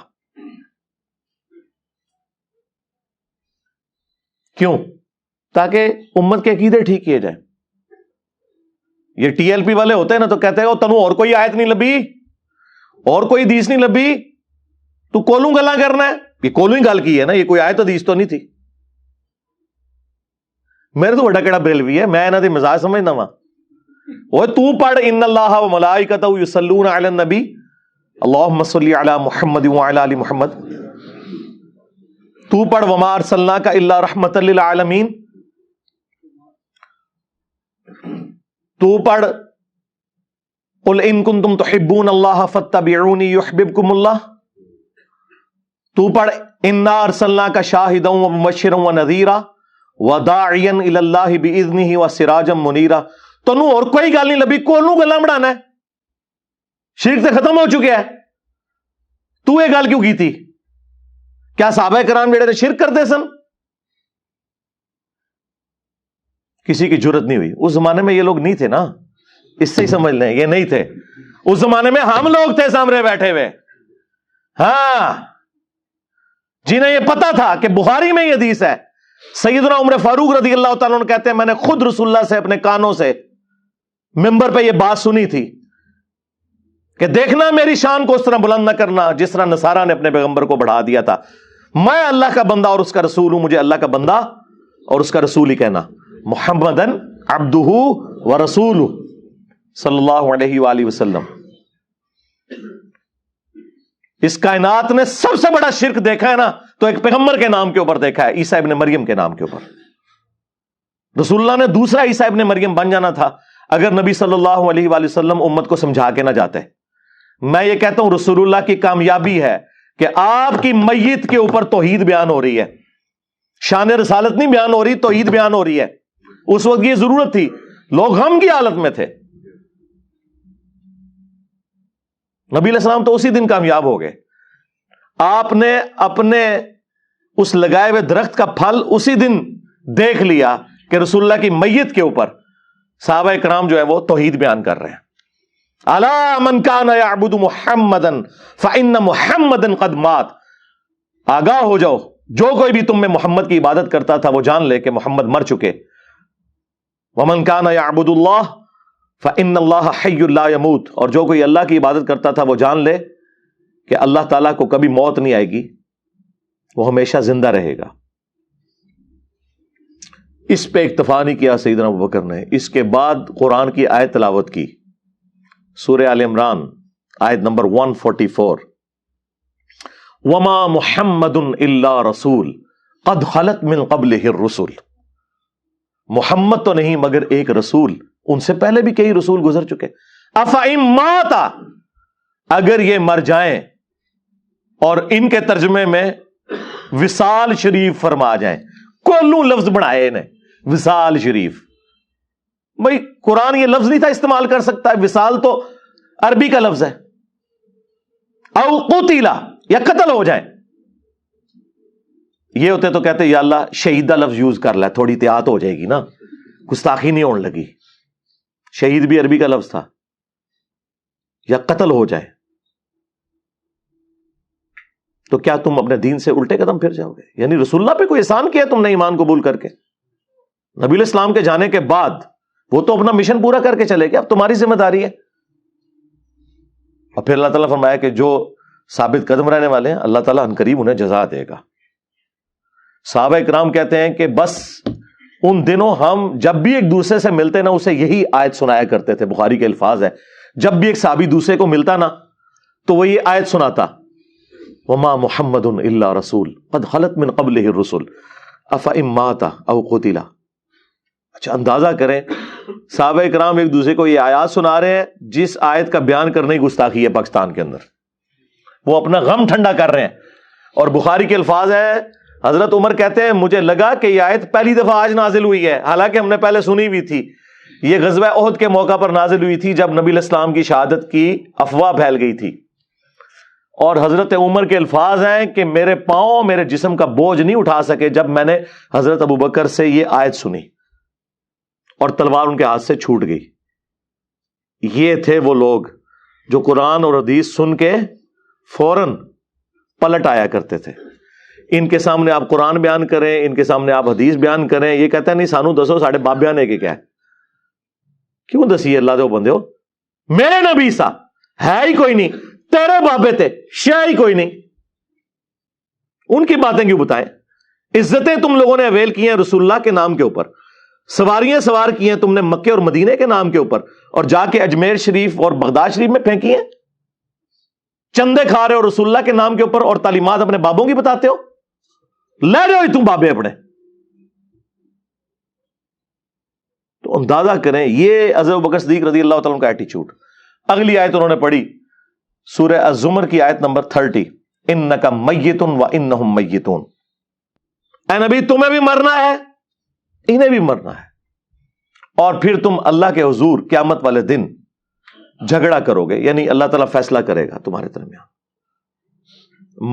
کیوں؟ تاکہ امت کے عقیدے ٹھیک کیے جائیں. یہ ٹی ایل پی والے ہوتے ہیں نا, تو کہتے ہیں تنو اور کوئی آیت نہیں لبھی, اور کوئی حدیث نہیں لبھی, تو کولوں گلا کرنا ہے. یہ کولوں ہی گل کی ہے نا, یہ کوئی آیت حدیث تو نہیں تھی. میرے تو بڑا کیڑا بریلوی ہے, میں انہاں دی مزاج سمجھنا وا. اوے تو پڑھ ان اللہ و ملائکتہ یصلون علی النبی اللہم صلی علی محمد وعلی آل محمد. تو پڑھ وما ارسلناک الا رحمۃ للعالمین. تو پڑھ قل ان کنتم تحبون اللہ فاتبعونی یحببکم اللہ. تو پڑھ انا ارسلناک شاہدا ومبشرا ونذیرا وداعیا الی اللہ باذنہ وسراجا منیرا. تنو اور کوئی گل نہیں لبھی, کولوں گلاں بڑھانا ہے, شرک سے ختم ہو چکے ہے. تو یہ گل کیوں کی تھی؟ کیا صحابہ کرام جڑے شرک کرتے سن؟ کسی کی جرت نہیں ہوئی. اس زمانے میں یہ لوگ نہیں تھے نا, اس سے ہی سمجھ لیں, یہ نہیں تھے. اس زمانے میں ہم لوگ تھے سامنے بیٹھے ہوئے, ہاں, جنہیں یہ پتا تھا کہ بخاری میں یہ حدیث ہے. سیدنا عمر فاروق رضی اللہ تعالیٰ عنہ کہتے ہیں میں نے خود رسول اللہ سے اپنے کانوں سے ممبر پہ یہ بات سنی تھی کہ دیکھنا میری شان کو اس طرح بلند نہ کرنا جس طرح نصارہ نے اپنے پیغمبر کو بڑھا دیا تھا. میں اللہ کا بندہ اور اس کا رسول ہوں, مجھے اللہ کا بندہ اور اس کا رسول ہی کہنا. محمدن عبدہ ورسولہ صلی اللہ علیہ وآلہ وسلم. اس کائنات نے سب سے بڑا شرک دیکھا ہے نا, تو ایک پیغمبر کے نام کے اوپر دیکھا ہے, عیسیٰ ابن مریم کے نام کے اوپر. رسول اللہ نے دوسرا عیسیٰ ابن مریم بن جانا تھا اگر نبی صلی اللہ علیہ وآلہ وسلم امت کو سمجھا کے نہ جاتے. میں یہ کہتا ہوں رسول اللہ کی کامیابی ہے کہ آپ کی میت کے اوپر توحید بیان ہو رہی ہے, شان رسالت نہیں بیان ہو رہی, توحید بیان ہو رہی ہے. اس وقت یہ ضرورت تھی, لوگ غم کی حالت میں تھے. نبی علیہ السلام تو اسی دن کامیاب ہو گئے. آپ نے اپنے اس لگائے ہوئے درخت کا پھل اسی دن دیکھ لیا کہ رسول اللہ کی میت کے اوپر صحابہ کرام جو ہے وہ توحید بیان کر رہے ہیں. الا من کان یعبد محمدا فان محمدا قد مات. آگاہ ہو جاؤ, جو کوئی بھی تم میں محمد کی عبادت کرتا تھا وہ جان لے کہ محمد مر چکے. ومن کان یعبد اللہ فان اللہ حی لا یموت. اور جو کوئی اللہ کی عبادت کرتا تھا وہ جان لے کہ اللہ تعالیٰ کو کبھی موت نہیں آئے گی, وہ ہمیشہ زندہ رہے گا. اس پہ اکتفا نہیں کیا سیدنا ابوبکر نے, اس کے بعد قرآن کی آیت تلاوت کی, سورہ آل عمران آیت نمبر 144. وما محمد الا رسول قد خلت من قبلہ الرسل. محمد تو نہیں مگر ایک رسول, ان سے پہلے بھی کئی رسول گزر چکے. افئن ماتا، اگر یہ مر جائیں، اور ان کے ترجمے میں وصال شریف فرما جائیں، کولو لفظ بنائے نے وصال شریف. بھائی قرآن یہ لفظ نہیں تھا استعمال کر سکتا ہے، وصال تو عربی کا لفظ ہے. او قتلا، یا قتل ہو جائیں. یہ ہوتے تو کہتے یا اللہ شہیدہ لفظ یوز کر لے، تھوڑی احتیاط ہو جائے گی نا، گستاخی نہیں ہونے لگی. شہید بھی عربی کا لفظ تھا. یا قتل ہو جائے تو کیا تم اپنے دین سے الٹے قدم پھر جاؤ گے؟ یعنی رسول اللہ پہ کوئی احسان کیا تم نے ایمان قبول کر کے؟ نبی علیہ السلام کے جانے کے بعد وہ تو اپنا مشن پورا کر کے چلے گئے، اب تمہاری ذمہ داری ہے. اور پھر اللہ تعالیٰ فرمایا کہ جو ثابت قدم رہنے والے ہیں اللہ تعالیٰ عنقریب انہیں جزا دے گا. صحابہ اکرام کہتے ہیں کہ بس ان دنوں ہم جب بھی ایک دوسرے سے ملتے نا اسے یہی آیت سنایا کرتے تھے. بخاری کے الفاظ ہے، جب بھی ایک صحابی دوسرے کو ملتا نا تو وہ یہ آیت سناتا، وما محمد الا رسول قد خلت من قبلہ الرسل افئن مات او قتل. اچھا اندازہ کریں صحابہ کرام ایک دوسرے کو یہ آیات سنا رہے ہیں جس آیت کا بیان کرنے کی گستاخی ہے پاکستان کے اندر. وہ اپنا غم ٹھنڈا کر رہے ہیں. اور بخاری کے الفاظ ہے، حضرت عمر کہتے ہیں مجھے لگا کہ یہ آیت پہلی دفعہ آج نازل ہوئی ہے، حالانکہ ہم نے پہلے سنی ہوئی تھی. یہ غزوہ احد کے موقع پر نازل ہوئی تھی جب نبی علیہ السلام کی شہادت کی افواہ پھیل گئی تھی. اور حضرت عمر کے الفاظ ہیں کہ میرے پاؤں میرے جسم کا بوجھ نہیں اٹھا سکے جب میں نے حضرت ابوبکر سے یہ آیت سنی اور تلوار ان کے ہاتھ سے چھوٹ گئی. یہ تھے وہ لوگ جو قرآن اور حدیث سن کے فوراً پلٹ آیا کرتے تھے. ان کے سامنے آپ قرآن بیان کریں، ان کے سامنے آپ حدیث بیان کریں، یہ کہتے ہیں نہیں سانو دسو ساڑھے باپ بیانے کے کیا ہے. کیوں دسی اللہ دے بندے ہو، میرے نبی سا ہے ہی کوئی نہیں، تیرے بابے تھے شے ہی کوئی نہیں، ان کی باتیں کیوں بتائیں. عزتیں تم لوگوں نے اویل کی ہیں رسول اللہ کے نام کے اوپر، سواریاں سوار کی ہیں تم نے مکے اور مدینے کے نام کے اوپر، اور جا کے اجمیر شریف اور بغداد شریف میں پھینکی ہیں. چندے کھا رہے ہو رسول اللہ کے نام کے اوپر اور تعلیمات اپنے بابوں کی بتاتے ہو، لے رہے ہو تم بابے اپنے. تو اندازہ کریں یہ حضرت بکر صدیق رضی اللہ تعالیٰ کا ایٹیچیوڈ. اگلی آیت انہوں نے پڑھی سورہ الزمر کی آیت نمبر 30، انک میت و انہم میتون. اے نبی تمہیں بھی مرنا ہے انہیں بھی مرنا ہے، اور پھر تم اللہ کے حضور قیامت والے دن جھگڑا کرو گے، یعنی اللہ تعالیٰ فیصلہ کرے گا تمہارے درمیان.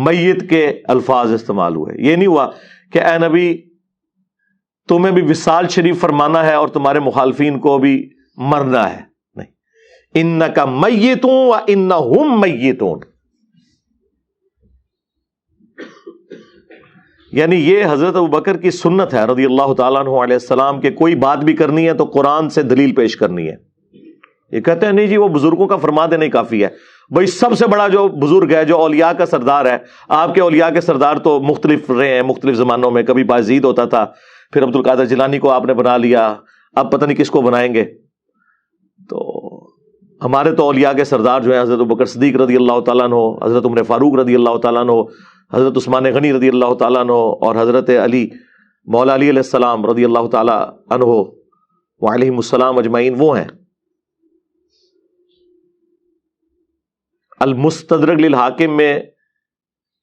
میت کے الفاظ استعمال ہوئے. یہ نہیں ہوا کہ اے نبی تمہیں بھی وصال شریف فرمانا ہے اور تمہارے مخالفین کو بھی مرنا ہے، نہیں. انک میت و انہم میتون، یعنی یہ حضرت ابوبکر کی سنت ہے رضی اللہ تعالیٰ عنہ علیہ السلام کہ کوئی بات بھی کرنی ہے تو قرآن سے دلیل پیش کرنی ہے. یہ کہتے ہیں نہیں جی وہ بزرگوں کا فرما دینا ہی کافی ہے. بھائی سب سے بڑا جو بزرگ ہے، جو اولیاء کا سردار ہے، آپ کے اولیاء کے سردار تو مختلف رہے ہیں مختلف زمانوں میں. کبھی بایزید ہوتا تھا، پھر عبد القادر جیلانی کو آپ نے بنا لیا، اب پتہ نہیں کس کو بنائیں گے. تو ہمارے تو اولیاء کے سردار جو ہیں حضرت ابوبکر صدیق رضی اللہ تعالیٰ عنہ، حضرت عمر فاروق رضی اللہ تعالیٰ عنہ، حضرت عثمان غنی رضی اللہ تعالیٰ عنہ، اور حضرت علی مولا علی علیہ السلام رضی اللہ تعالیٰ عنہ وعلیہم السلام اجمعین وہ ہیں. المستدرک للحاکم میں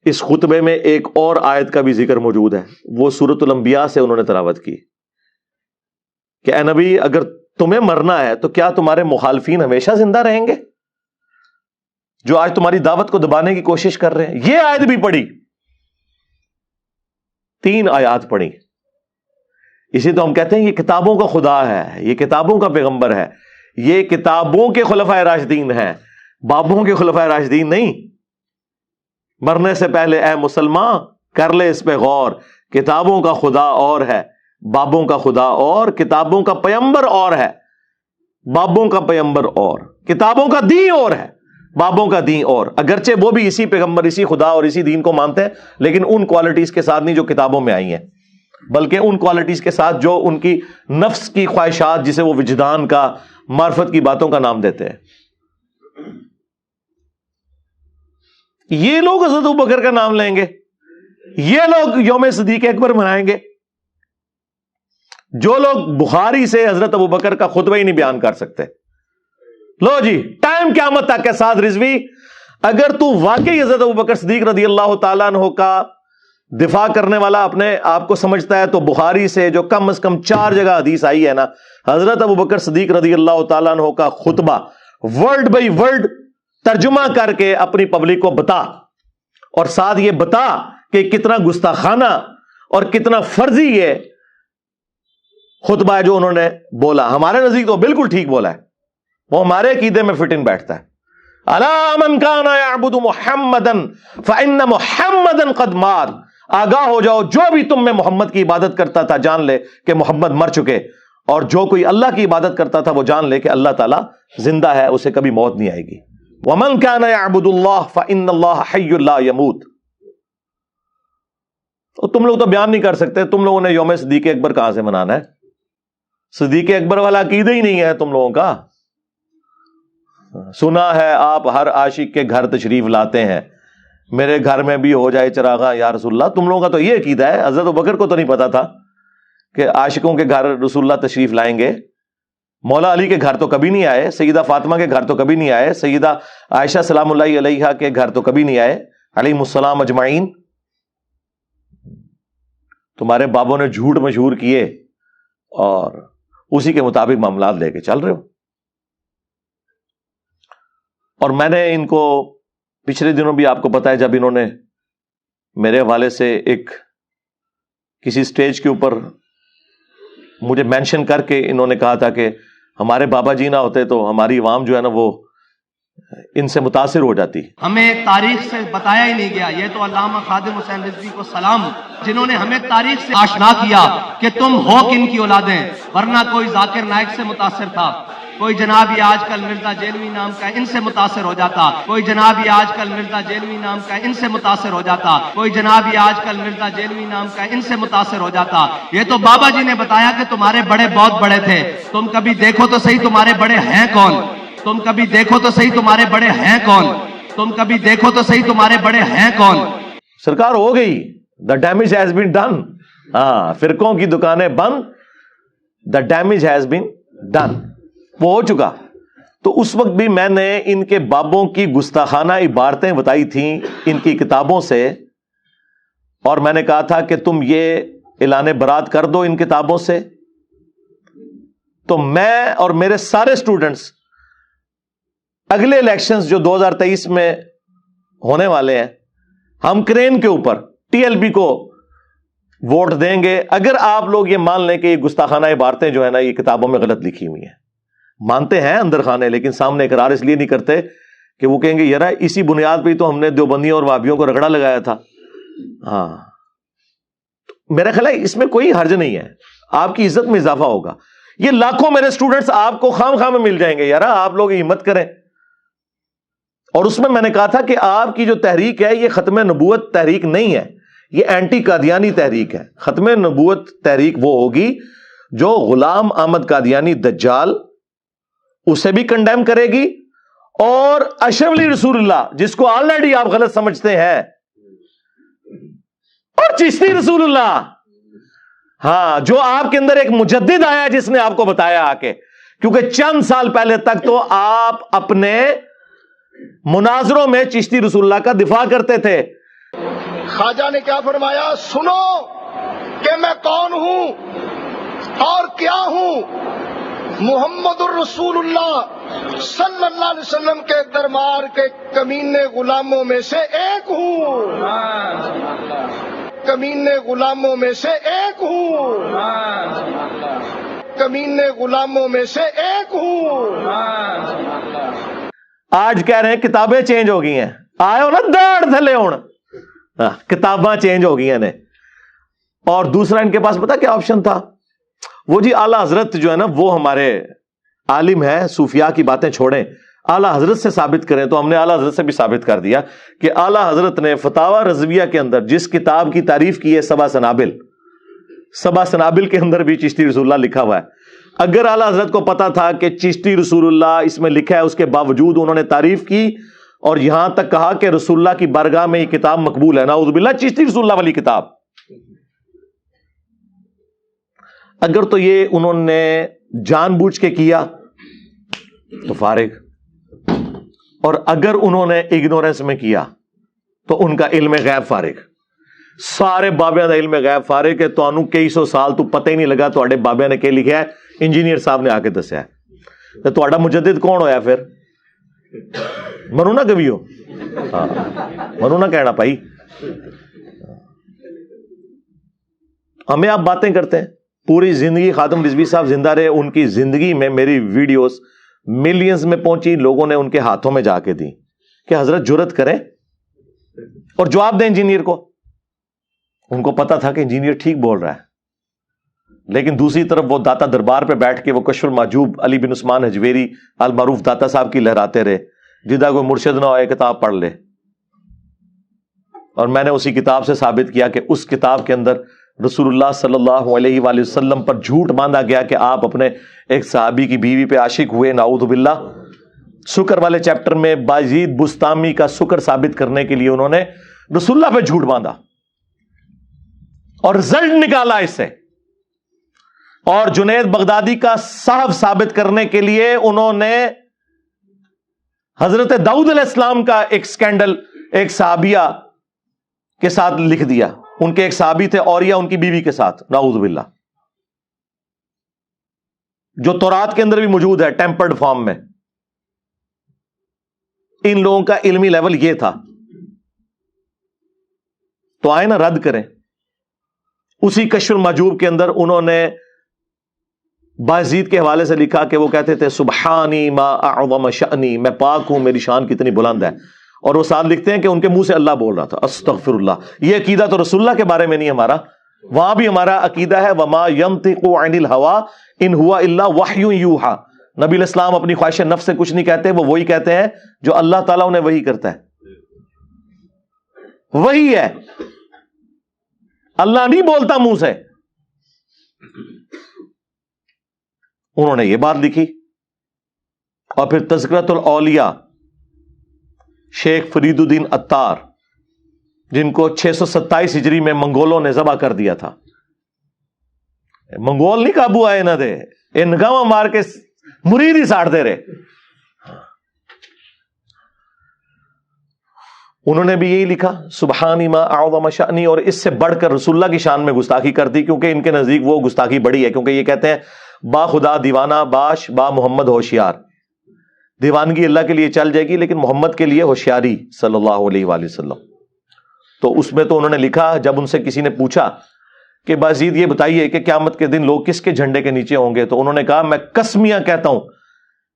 اس خطبے میں ایک اور آیت کا بھی ذکر موجود ہے، وہ سورۃ الانبیاء سے انہوں نے تلاوت کی کہ اے نبی اگر تمہیں مرنا ہے تو کیا تمہارے مخالفین ہمیشہ زندہ رہیں گے جو آج تمہاری دعوت کو دبانے کی کوشش کر رہے ہیں. یہ آیت بھی پڑھی، 3 آیات پڑھی. اسی تو ہم کہتے ہیں یہ کتابوں کا خدا ہے، یہ کتابوں کا پیغمبر ہے، یہ کتابوں کے خلفائے راشدین ہیں، بابوں کے خلفائے راشدین نہیں. مرنے سے پہلے اے مسلمان کر لے اس پہ غور، کتابوں کا خدا اور ہے، بابوں کا خدا اور، کتابوں کا پیغمبر اور ہے، بابوں کا پیغمبر اور، کتابوں کا دین اور ہے، بابوں کا دین اور. اگرچہ وہ بھی اسی پیغمبر اسی خدا اور اسی دین کو مانتے ہیں لیکن ان کوالٹیز کے ساتھ نہیں جو کتابوں میں آئی ہیں، بلکہ ان کوالٹیز کے ساتھ جو ان کی نفس کی خواہشات جسے وہ وجدان کا معرفت کی باتوں کا نام دیتے ہیں. یہ لوگ حضرت ابوبکر کا نام لیں گے، یہ لوگ یوم صدیق اکبر منائیں گے، جو لوگ بخاری سے حضرت ابوبکر کا خطبہ ہی نہیں بیان کر سکتے لو جی ٹائم قیامت تک کے ساتھ رضوی اگر تو واقعی حضرت ابوبکر صدیق رضی اللہ تعالیٰ عنہ کا دفاع کرنے والا اپنے آپ کو سمجھتا ہے تو بخاری سے جو کم از کم 4 جگہ حدیث آئی ہے نا، حضرت ابوبکر صدیق رضی اللہ تعالیٰ عنہ کا خطبہ ورڈ بائی ورڈ ترجمہ کر کے اپنی پبلک کو بتا، اور ساتھ یہ بتا کہ کتنا گستاخانہ اور کتنا فرضی یہ خطبہ ہے جو انہوں نے بولا۔ ہمارے نزدیک تو بالکل ٹھیک بولا ہے، وہ ہمارے عقیدے میں فٹ ان بیٹھتا ہے۔ الا من کان یعبد محمدا فان محمدا قد مات، آگاہ ہو جاؤ جو بھی تم میں محمد کی عبادت کرتا تھا جان لے کہ محمد مر چکے، اور جو کوئی اللہ کی عبادت کرتا تھا وہ جان لے کہ اللہ تعالیٰ زندہ ہے، اسے کبھی موت نہیں آئے گی۔ ومن کان یعبد اللہ فان اللہ حی لا یموت۔ تو تم لوگ تو بیان نہیں کر سکتے، تم لوگوں نے یوم صدیق اکبر کہاں سے منانا ہے؟ صدیق اکبر والا عقیدہ ہی نہیں ہے تم لوگوں کا۔ سنا ہے آپ ہر عاشق کے گھر تشریف لاتے ہیں، میرے گھر میں بھی ہو جائے چراغاں یا رسول اللہ۔ تم لوگوں کا تو یہ عقیدہ ہے، حضرت ابوبکر کو تو نہیں پتا تھا کہ عاشقوں کے گھر رسول اللہ تشریف لائیں گے۔ مولا علی کے گھر تو کبھی نہیں آئے، سیدہ فاطمہ کے گھر تو کبھی نہیں آئے، سیدہ عائشہ سلام اللہ علیہا کے گھر تو کبھی نہیں آئے، علیہم السلام اجمعین۔ تمہارے بابوں نے جھوٹ مشہور کیے اور اسی کے مطابق معاملات لے کے چل رہے ہو۔ اور میں نے ان کو پچھلے دنوں بھی آپ کو پتا ہے، جب انہوں نے میرے حوالے سے ایک کسی سٹیج کے اوپر مجھے مینشن کر کے انہوں نے کہا تھا کہ ہمارے بابا جی نہ ہوتے تو ہماری عوام جو ہے نا وہ ان سے متاثر ہو جاتی۔ ہمیں تاریخ سے بتایا ہی نہیں گیا، یہ تو علامہ خادم حسین رضوی کو سلام جنہوں نے ہمیں تاریخ سے آشنا کیا کہ تم ہو کن کی اولادیں، ورنہ کوئی ذاکر نائک سے متاثر تھا، کوئی جناب یہ آج کل مرزا جیلوی نام کا ان سے متاثر ہو جاتا، کوئی جناب یہ آج کل مرزا جیلوی نام کا ان سے متاثر ہو جاتا، کوئی جناب یہ آج کل مرزا جیلوی نام کا ان سے متاثر ہو جاتا۔ یہ تو بابا جی نے بتایا کہ تمہارے بڑے بہت بڑے تھے، تم کبھی دیکھو تو صحیح تمہارے بڑے ہیں کون، تم کبھی دیکھو تو صحیح تمہارے بڑے ہیں کون، تم کبھی دیکھو تو صحیح تمہارے بڑے ہیں کون۔ سرکار ہو گئی، the damage has been done. ہاں، فرقوں کی دکانیں بند، the damage has been done, وہ ہو چکا۔ تو اس وقت بھی میں نے ان کے بابوں کی گستاخانہ عبارتیں بتائی تھیں ان کی کتابوں سے، اور میں نے کہا تھا کہ تم یہ اعلان برات کر دو ان کتابوں سے، تو میں اور میرے سارے سٹوڈنٹس اگلے الیکشنز جو 2023 میں ہونے والے ہیں، ہم کرین کے اوپر ٹی ایل بی کو ووٹ دیں گے اگر آپ لوگ یہ مان لیں کہ یہ گستاخانہ عبارتیں جو ہے نا یہ کتابوں میں غلط لکھی ہوئی ہیں۔ مانتے ہیں اندر خانے، لیکن سامنے اقرار اس لیے نہیں کرتے کہ وہ کہیں گے یار اسی بنیاد پہ تو ہم نے دیوبندیوں اور وہابیوں کو رگڑا لگایا تھا۔ ہاں، میرا خیال ہے اس میں کوئی حرج نہیں ہے، آپ کی عزت میں اضافہ ہوگا۔ یہ لاکھوں میرے سٹوڈنٹس آپ کو خام خام میں مل جائیں گے، یار آپ لوگ ہمت کریں۔ اور اس میں نے کہا تھا کہ آپ کی جو تحریک ہے یہ ختم نبوت تحریک نہیں ہے، یہ اینٹی قادیانی تحریک ہے۔ ختم نبوت تحریک وہ ہوگی جو غلام احمد قادیانی دجال اسے بھی کنڈیم کرے گی، اور اشرف علی رسول اللہ جس کو آلریڈی آپ غلط سمجھتے ہیں، اور چشتی رسول اللہ، ہاں، جو آپ کے اندر ایک مجدد آیا جس نے آپ کو بتایا آ کے، کیونکہ چند سال پہلے تک تو آپ اپنے مناظروں میں چشتی رسول اللہ کا دفاع کرتے تھے۔ خواجہ نے کیا فرمایا؟ سنو کہ میں کون ہوں اور کیا ہوں، محمد الرسول اللہ صلی اللہ علیہ وسلم کے دربار کے کمینے غلاموں میں سے ایک ہوں، کمینے غلاموں میں سے ایک ہوں، کمینے غلاموں میں سے ایک ہوں۔ آج کہہ رہے ہیں کتابیں چینج ہو گئی ہیں، آئے ہو نا داڑھ تھلے ہون، کتاباں چینج ہو گئی ہیں نے۔ اور دوسرا ان کے پاس پتا کیا آپشن تھا؟ وہ جی اعلیٰ حضرت جو ہے نا وہ ہمارے عالم ہے، صوفیاء کی باتیں چھوڑیں، اعلیٰ حضرت سے ثابت کریں۔ تو ہم نے اعلیٰ حضرت سے بھی ثابت کر دیا کہ اعلیٰ حضرت نے فتاوی رضویہ کے اندر جس کتاب کی تعریف کی ہے سبع سنابل کے اندر بھی چشتی رسول اللہ لکھا ہوا ہے۔ اگر اعلیٰ حضرت کو پتا تھا کہ چشتی رسول اللہ اس میں لکھا ہے، اس کے باوجود انہوں نے تعریف کی اور یہاں تک کہا کہ رسول اللہ کی بارگاہ میں یہ کتاب مقبول ہے، نعوذ باللہ، چشتی رسول اللہ والی کتاب۔ اگر تو یہ انہوں نے جان بوجھ کے کیا تو فارغ، اور اگر انہوں نے اگنورینس میں کیا تو ان کا علم غیب فارغ. سارے بابیاں دا علم غیب فارغ ہے. تانوں کئی سو سال تو پتہ ہی نہیں لگا تواڈے بابیاں نے کی لکھیا ہے, انجینئر صاحب نے آ کے دسیا ہے. تے تواڈا مجدد کون ہویا پھر؟ منو نہ کبھی ہو, ہاں منو نہ کہنا بھائی. ہمیں آپ باتیں کرتے ہیں. پوری زندگی خادم رضوی صاحب زندہ رہے, ان کی زندگی میں میری ویڈیوز ملینز میں پہنچی, لوگوں نے ان کے ہاتھوں میں جا کے دی کہ حضرت جرت کریں اور جواب دیں انجینئر کو. ان کو پتا تھا کہ انجینئر ٹھیک بول رہا ہے, لیکن دوسری طرف وہ داتا دربار پہ بیٹھ کے وہ کشف المحجوب علی بن عثمان حجویری المعروف داتا صاحب کی لہراتے رہے. جدہ کوئی مرشد نہ ہوئے کتاب پڑھ لے. اور میں نے اسی کتاب سے ثابت کیا کہ اس کتاب کے اندر رسول اللہ صلی اللہ علیہ وآلہ وسلم پر جھوٹ باندھا گیا کہ آپ اپنے ایک صحابی کی بیوی پہ عاشق ہوئے, نعوذ باللہ. سکر والے چیپٹر میں بایزید بستامی کا سکر ثابت کرنے کے لیے انہوں نے رسول اللہ پہ جھوٹ باندھا اور رزلٹ نکالا اس سے. اور جنید بغدادی کا صاحب ثابت کرنے کے لیے انہوں نے حضرت داؤد علیہ السلام کا ایک سکینڈل ایک صحابیہ کے ساتھ لکھ دیا. ان کے ایک صحابی تھے اوریا ان کی بیوی کے ساتھ, نعوذ باللہ, جو تورات کے اندر بھی موجود ہے ٹیمپرڈ فارم میں. ان لوگوں کا علمی لیول یہ تھا. تو آئے نا رد کریں. اسی کشف المحجوب کے اندر انہوں نے بایزید کے حوالے سے لکھا کہ وہ کہتے تھے سبحانی ما اعظم شأنی, میں پاک ہوں, میری شان کتنی بلند ہے. اور وہ ساتھ لکھتے ہیں کہ ان کے منہ سے اللہ بول رہا تھا استغفر اللہ. یہ عقیدہ تو رسول اللہ کے بارے میں نہیں ہمارا, وہاں بھی ہمارا عقیدہ ہے وما ينطق عن الهوى ان هو الا وحی یوحى. نبی علیہ السلام اپنی خواہش نفس سے کچھ نہیں کہتے, وہ وہی کہتے ہیں جو اللہ تعالیٰ انہیں وہی کرتا ہے. وہی ہے, اللہ نہیں بولتا منہ سے. انہوں نے یہ بات لکھی. اور پھر تذکرۃ الاولیاء شیخ فرید الدین عطار, جن کو 627 ہجری میں منگولوں نے ذبح کر دیا تھا. منگول نہیں قابو آئے نہ دے, یہ نگاہ مار کے مرید ہی ساڑ دے رہے. انہوں نے بھی یہی لکھا سبحانی ما اعظم شأنی, اور اس سے بڑھ کر رسول اللہ کی شان میں گستاخی کر دی, کیونکہ ان کے نزدیک وہ گستاخی بڑی ہے. کیونکہ یہ کہتے ہیں با خدا دیوانہ باش با محمد ہوشیار. دیوانگی اللہ کے لیے چل جائے گی لیکن محمد کے لیے ہوشیاری صلی اللہ علیہ وآلہ وسلم. تو اس میں تو انہوں نے لکھا, جب ان سے کسی نے پوچھا کہ بازید یہ بتائیے کہ قیامت کے دن لوگ کس کے جھنڈے کے نیچے ہوں گے, تو انہوں نے کہا میں قسمیاں کہتا ہوں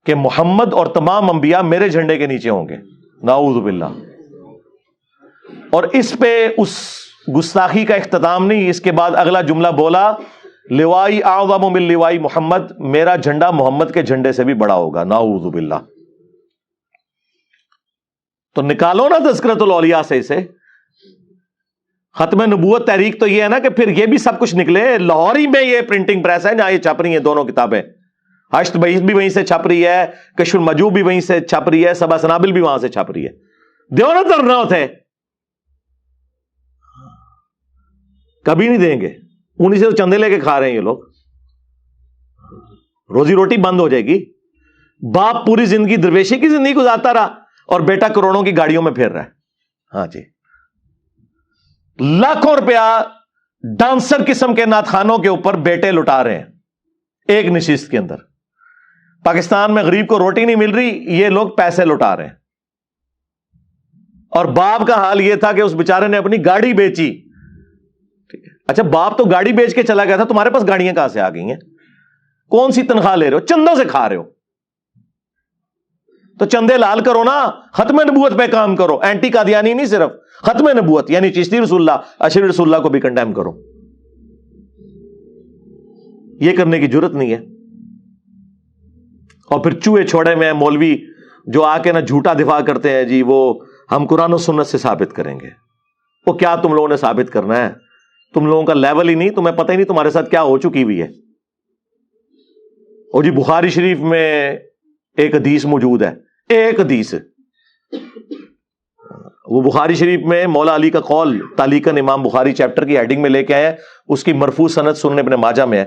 کہ محمد اور تمام انبیاء میرے جھنڈے کے نیچے ہوں گے, نعوذ باللہ. اور اس پہ اس گستاخی کا اختتام نہیں, اس کے بعد اگلا جملہ بولا لوائی اعظم من لوائی محمد, میرا جھنڈا محمد کے جھنڈے سے بھی بڑا ہوگا, نعوذ باللہ. تو نکالو نا تذکرۃ الاولیاء سے اسے. ختم نبوت تحریک تو یہ ہے نا کہ پھر یہ بھی سب کچھ نکلے. لاہور ہی میں یہ پرنٹنگ پریس ہے جہاں یہ چھپ رہی ہیں دونوں کتابیں. حشت بعیث بھی وہیں سے چھپ رہی ہے, کشف المحجوب بھی وہیں سے چھپ رہی ہے, سبع سنابل بھی وہاں سے چھپ رہی ہے. دیو نا دھرنا ہوتے, کبھی نہیں دیں گے. انہیں سے چندے لے کے کھا رہے ہیں یہ لوگ. روزی روٹی بند ہو جائے گی. باپ پوری زندگی درویشی کی زندگی گزارتا رہا اور بیٹا کروڑوں کی گاڑیوں میں پھیر رہا ہے. ہاں جی, لاکھوں روپیہ ڈانسر قسم کے ناتخانوں کے اوپر بیٹے لٹا رہے ہیں ایک نشست کے اندر. پاکستان میں غریب کو روٹی نہیں مل رہی, یہ لوگ پیسے لٹا رہے ہیں. اور باپ کا حال یہ تھا کہ اس بیچارے نے اپنی گاڑی بیچی. اچھا باپ تو گاڑی بیچ کے چلا گیا تھا, تمہارے پاس گاڑیاں کہاں سے آ گئی ہیں؟ کون سی تنخواہ لے رہے ہو؟ چندوں سے کھا رہے ہو. تو چندے لال کرو نا, ختم نبوت پہ کام کرو. اینٹی قادیانی نہیں, صرف ختم نبوت یعنی چشتی رسول اللہ, اشری رسول اللہ کو بھی کنڈیم کرو. یہ کرنے کی جرت نہیں ہے. اور پھر چوہے چھوڑے میں مولوی جو آ کے نا جھوٹا دفاع کرتے ہیں, جی وہ ہم قرآن و سنت سے ثابت کریں گے. وہ کیا تم لوگوں نے ثابت کرنا ہے؟ تم لوگوں کا لیول ہی نہیں, تمہیں پتہ ہی نہیں تمہارے ساتھ کیا ہو چکی ہوئی ہے. اور جی بخاری شریف میں ایک حدیث موجود ہے, ایک حدیث, وہ بخاری شریف میں مولا علی کا قول تعلیقاً امام بخاری چیپٹر کی ہیڈنگ میں لے کے آئے. اس کی مرفوع سند سنن ابن ماجہ میں ہے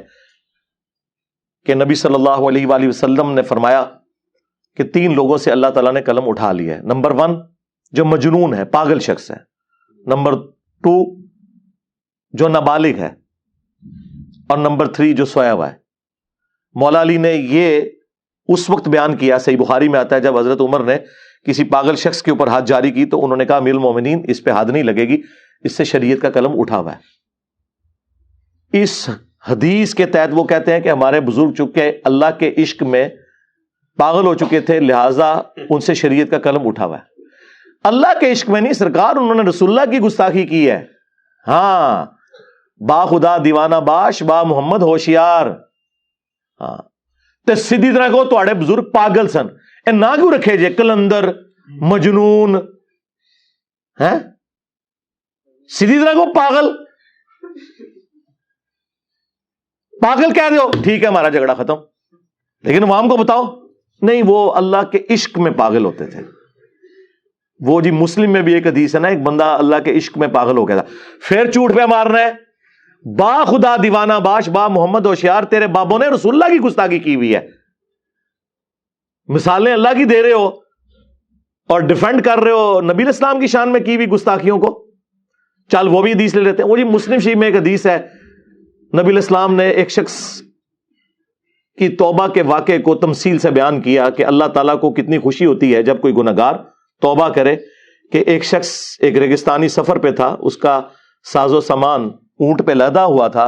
کہ نبی صلی اللہ علیہ وآلہ وسلم نے فرمایا کہ 3 لوگوں سے اللہ تعالیٰ نے قلم اٹھا لیا ہے. نمبر 1 جو مجنون ہے، پاگل شخص ہے. نمبر 2 جو نابالغ ہے. اور نمبر 3 جو سویا ہوا ہے. مولا علی نے یہ اس وقت بیان کیا، صحیح بخاری میں آتا ہے، جب حضرت عمر نے کسی پاگل شخص کے اوپر ہاتھ جاری کی تو انہوں نے کہا امیر المومنین اس پہ ہاتھ نہیں لگے گی، اس سے شریعت کا قلم اٹھا ہوا ہے. اس حدیث کے تحت وہ کہتے ہیں کہ ہمارے بزرگ چونکہ اللہ کے عشق میں پاگل ہو چکے تھے، لہٰذا ان سے شریعت کا قلم اٹھا ہوا ہے. اللہ کے عشق میں نہیں سرکار، انہوں نے رسول اللہ کی گستاخی کی ہے. ہاں، با خدا دیوانہ باش، با محمد ہوشیار. ہاں تے سیدھی طرح کہو تواڈے بزرگ پاگل سن. اے نہ کیوں رکھے جے کلندر، مجنون، ہیں؟ سیدھی طرح کہو پاگل. پاگل کہہ دو ٹھیک ہے، ہمارا جھگڑا ختم. لیکن عوام کو بتاؤ نہیں، وہ اللہ کے عشق میں پاگل ہوتے تھے. وہ جی مسلم میں بھی ایک حدیث ہے نا، ایک بندہ اللہ کے عشق میں پاگل ہو گیا تھا. پھر چوٹ پہ مارنا ہے، با خدا دیوانہ باش، با محمد ہوشیار، تیرے بابوں نے رسول اللہ کی گستاخی کی ہوئی ہے. مثالیں اللہ کی دے رہے ہو اور ڈیفینڈ کر رہے ہو نبی الاسلام کی شان میں کی ہوئی گستاخیوں کو. چل وہ بھی حدیث لے لیتے ہیں. وہ جی مسلم شریف میں ایک حدیث ہے، نبی الاسلام نے ایک شخص کی توبہ کے واقعے کو تمثیل سے بیان کیا کہ اللہ تعالیٰ کو کتنی خوشی ہوتی ہے جب کوئی گنہگار توبہ کرے. کہ ایک شخص ایک ریگستانی سفر پہ تھا، اس کا ساز و سامان اونٹ پہ لدا ہوا تھا،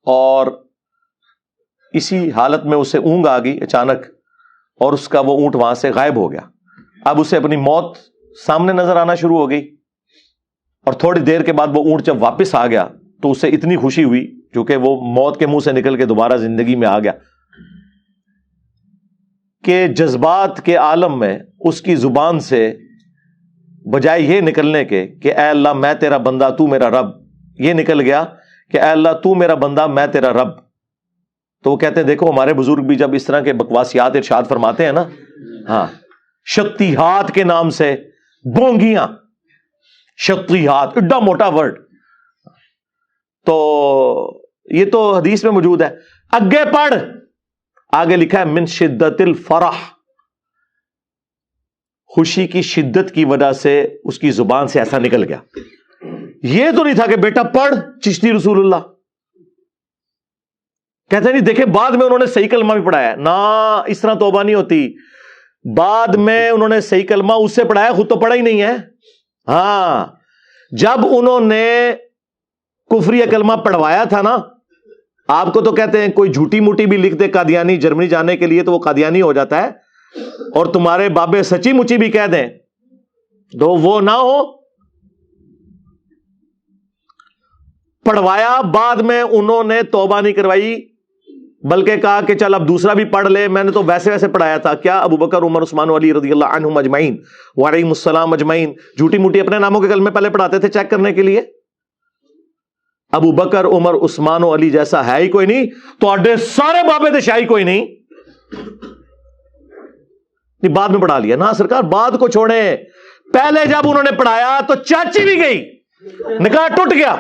اور اسی حالت میں اسے اونگ آ گئی اچانک، اور اس کا وہ اونٹ وہاں سے غائب ہو گیا. اب اسے اپنی موت سامنے نظر آنا شروع ہو گئی، اور تھوڑی دیر کے بعد وہ اونٹ جب واپس آ گیا تو اسے اتنی خوشی ہوئی کیونکہ وہ موت کے منہ سے نکل کے دوبارہ زندگی میں آ گیا، کہ جذبات کے عالم میں اس کی زبان سے بجائے یہ نکلنے کے کہ اے اللہ میں تیرا بندہ تو میرا رب، یہ نکل گیا کہ اے اللہ تو میرا بندہ میں تیرا رب. تو وہ کہتے ہیں دیکھو ہمارے بزرگ بھی جب اس طرح کے بکواسیات ارشاد فرماتے ہیں نا، ہاں شتیہات کے نام سے بونگیاں، شتیہات ایڈا موٹا ورڈ، تو یہ تو حدیث میں موجود ہے. اگے پڑھ، آگے لکھا ہے من شدت الفرح، خوشی کی شدت کی وجہ سے اس کی زبان سے ایسا نکل گیا. یہ تو نہیں تھا کہ بیٹا پڑھ چشتی رسول اللہ. کہتے نہیں دیکھیں بعد میں انہوں نے صحیح کلمہ بھی پڑھایا نہ، اس طرح توبہ نہیں ہوتی. بعد میں انہوں نے صحیح کلمہ اس سے پڑھایا، خود تو پڑھا ہی نہیں ہے. ہاں جب انہوں نے کفری کلمہ پڑھوایا تھا نا، آپ کو تو کہتے ہیں کوئی جھوٹی موٹی بھی لکھ دے قادیانی جرمنی جانے کے لیے تو وہ قادیانی ہو جاتا ہے، اور تمہارے بابے سچی مچی بھی کہہ دیں تو وہ نہ ہو. پڑھوایا، بعد میں انہوں نے توبہ نہیں کروائی بلکہ کہا کہ چل اب دوسرا بھی پڑھ لے، میں نے تو ویسے ویسے پڑھایا تھا. کیا ابو بکر عمر عثمان و علی رضی اللہ عنہم اجمعین وعلیہم السلام اجمعین جھوٹی موٹی اپنے ناموں کے کلمے پہلے پڑھاتے تھے چیک کرنے کے لیے؟ ابو بکر عمر عثمان و علی جیسا ہے ہی کوئی نہیں، تو اڈے سارے بابے دے شاہی کوئی نہیں. بعد میں پڑھا لیا نا سرکار، بعد کو چھوڑے. پہلے جب انہوں نے پڑھایا تو چاچی بھی گئی، نکاح ٹوٹ گیا،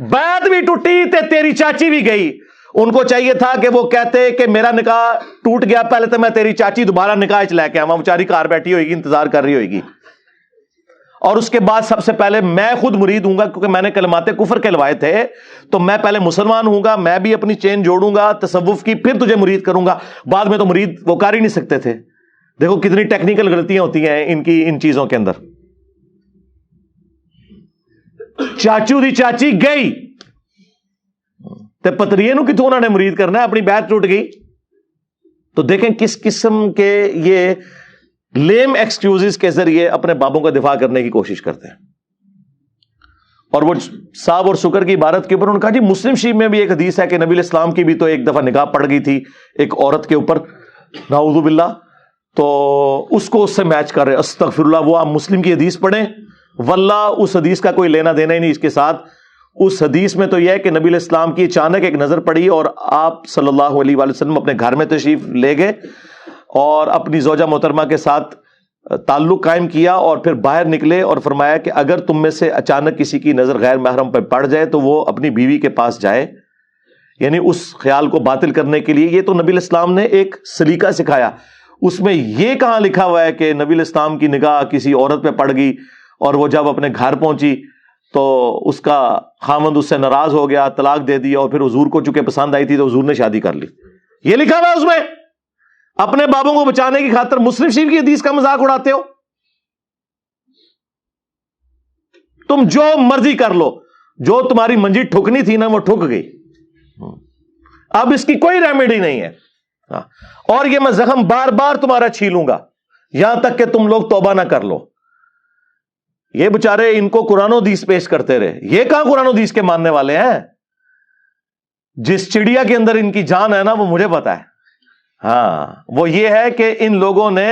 بیعت بھی ٹوٹی تے تیری چاچی بھی گئی. ان کو چاہیے تھا کہ وہ کہتے کہ میرا نکاح ٹوٹ گیا، پہلے تو میں تیری چاچی دوبارہ نکاح لے کے آواں، بیچاری کار بیٹھی ہوئے گی انتظار کر رہی ہوئے گی، اور اس کے بعد سب سے پہلے میں خود مرید ہوں گا کیونکہ میں نے کلمات کفر کہلوائے تھے، تو میں پہلے مسلمان ہوں گا، میں بھی اپنی چین جوڑوں گا تصوف کی، پھر تجھے مرید کروں گا. بعد میں تو مرید وہ کر ہی نہیں سکتے تھے. دیکھو کتنی ٹیکنیکل غلطیاں ہوتی ہیں ان کی ان چیزوں کے اندر. چاچو دی چاچی گئی تے پتریے نو کتوں انہوں نے مرید کرنا ہے، اپنی بیعت ٹوٹ گئی. تو دیکھیں کس قسم کے یہ لیم ایکسکیوزز کے ذریعے اپنے بابوں کا دفاع کرنے کی کوشش کرتے ہیں. اور وہ صاحب اور شکر کی عبارت کے اوپر انہوں نے کہا جی مسلم شریف میں بھی ایک حدیث ہے کہ نبی علیہ السلام کی بھی تو ایک دفعہ نگاہ پڑ گئی تھی ایک عورت کے اوپر، نعوذ باللہ، تو اس کو اس سے میچ کر رہے. استغفر اللہ. وہ آپ مسلم کی حدیث پڑھیں، واللہ اس حدیث کا کوئی لینا دینا ہی نہیں اس کے ساتھ. اس حدیث میں تو یہ ہے کہ نبی علیہ السلام کی اچانک ایک نظر پڑی اور آپ صلی اللہ علیہ وآلہ وسلم اپنے گھر میں تشریف لے گئے اور اپنی زوجہ محترمہ کے ساتھ تعلق قائم کیا، اور پھر باہر نکلے اور فرمایا کہ اگر تم میں سے اچانک کسی کی نظر غیر محرم پر پڑ جائے تو وہ اپنی بیوی کے پاس جائے، یعنی اس خیال کو باطل کرنے کے لیے. یہ تو نبی علیہ السلام نے ایک سلیقہ سکھایا. اس میں یہ کہاں لکھا ہوا ہے کہ نبی الاسلام کی نگاہ کسی عورت پہ پڑ گئی اور وہ جب اپنے گھر پہنچی تو اس کا خامند اس سے ناراض ہو گیا, طلاق دے دیا, اور پھر حضور کو چونکہ پسند آئی تھی تو حضور نے شادی کر لی؟ یہ لکھا ہوا ہے اس میں. اپنے بابوں کو بچانے کی خاطر مسلم شریف کی حدیث کا مذاق اڑاتے ہو. تم جو مرضی کر لو, جو تمہاری منجی ٹھکنی تھی نا وہ ٹھک گئی, اب اس کی کوئی ریمیڈی نہیں ہے. اور یہ میں زخم بار بار تمہارا چھیلوں گا یہاں تک کہ تم لوگ توبہ نہ کر لو. یہ بچارے ان کو قرآن و حدیث پیش کرتے رہے, یہ کہاں قرآن و حدیث کے ماننے والے ہیں؟ جس چڑیا کے اندر ان کی جان ہے نا وہ مجھے پتا ہے. ہاں, وہ یہ ہے کہ ان لوگوں نے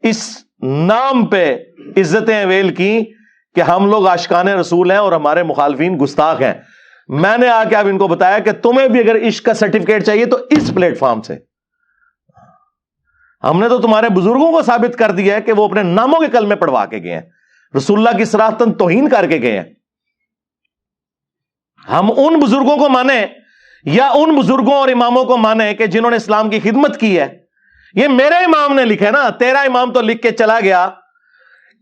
اس نام پہ عزتیں اویل کی کہ ہم لوگ عاشقان رسول ہیں اور ہمارے مخالفین گستاخ ہیں. میں نے آ کے اب ان کو بتایا کہ تمہیں بھی اگر عشق کا سرٹیفکیٹ چاہیے تو اس پلیٹ فارم سے. ہم نے تو تمہارے بزرگوں کو ثابت کر دیا ہے کہ وہ اپنے ناموں کے کلمے پڑھوا کے گئے ہیں, رسول اللہ کی صراحتاً توہین کر کے گئے ہیں. ہم ان بزرگوں کو مانیں یا ان بزرگوں اور اماموں کو مانیں کہ جنہوں نے اسلام کی خدمت کی ہے؟ یہ میرے امام نے لکھا ہے نا, تیرا امام تو لکھ کے چلا گیا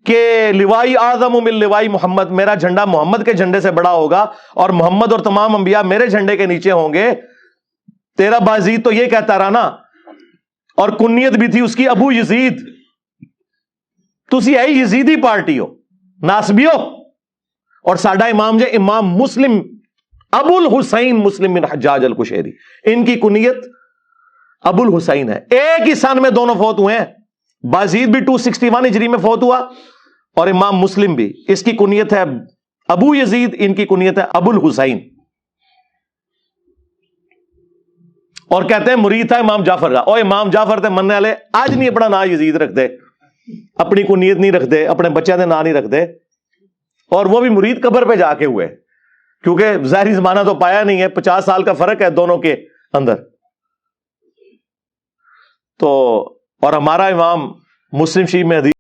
کہ لوائی اعظم من لوائی محمد, میرا جھنڈا محمد کے جھنڈے سے بڑا ہوگا اور محمد اور تمام انبیاء میرے جھنڈے کے نیچے ہوں گے. تیرا بازید تو یہ کہتا رہا نا, اور کنیت بھی تھی اس کی ابو یزید. تسی ہے یزیدی پارٹی ہو, ناسبیو. اور ساڈا امام جو امام مسلم ابو الحسین مسلم بن حجاج القشیری, ان کی کنیت ابو الحسین ہے. ایک ہی سن میں دونوں فوت ہوئے ہیں. بازید بھی 261 ہجری میں فوت ہوا اور امام مسلم بھی. اس کی کنیت ہے ابو یزید, ان کی کنیت ہے ابو الحسین. اور کہتے ہیں مرید تھا امام جعفر کا. اور امام جعفر تے مننے والے آج نہیں اپنا نا یزید رکھ دے, اپنی کنیت نہیں رکھ دے, اپنے بچے دے نا نہیں رکھ دے. اور وہ بھی مرید قبر پہ جا کے ہوئے, کیونکہ ظاہری زمانہ تو پایا نہیں ہے, 50 سال کا فرق ہے دونوں کے اندر. تو اور ہمارا امام مسلم شریف میں حدیث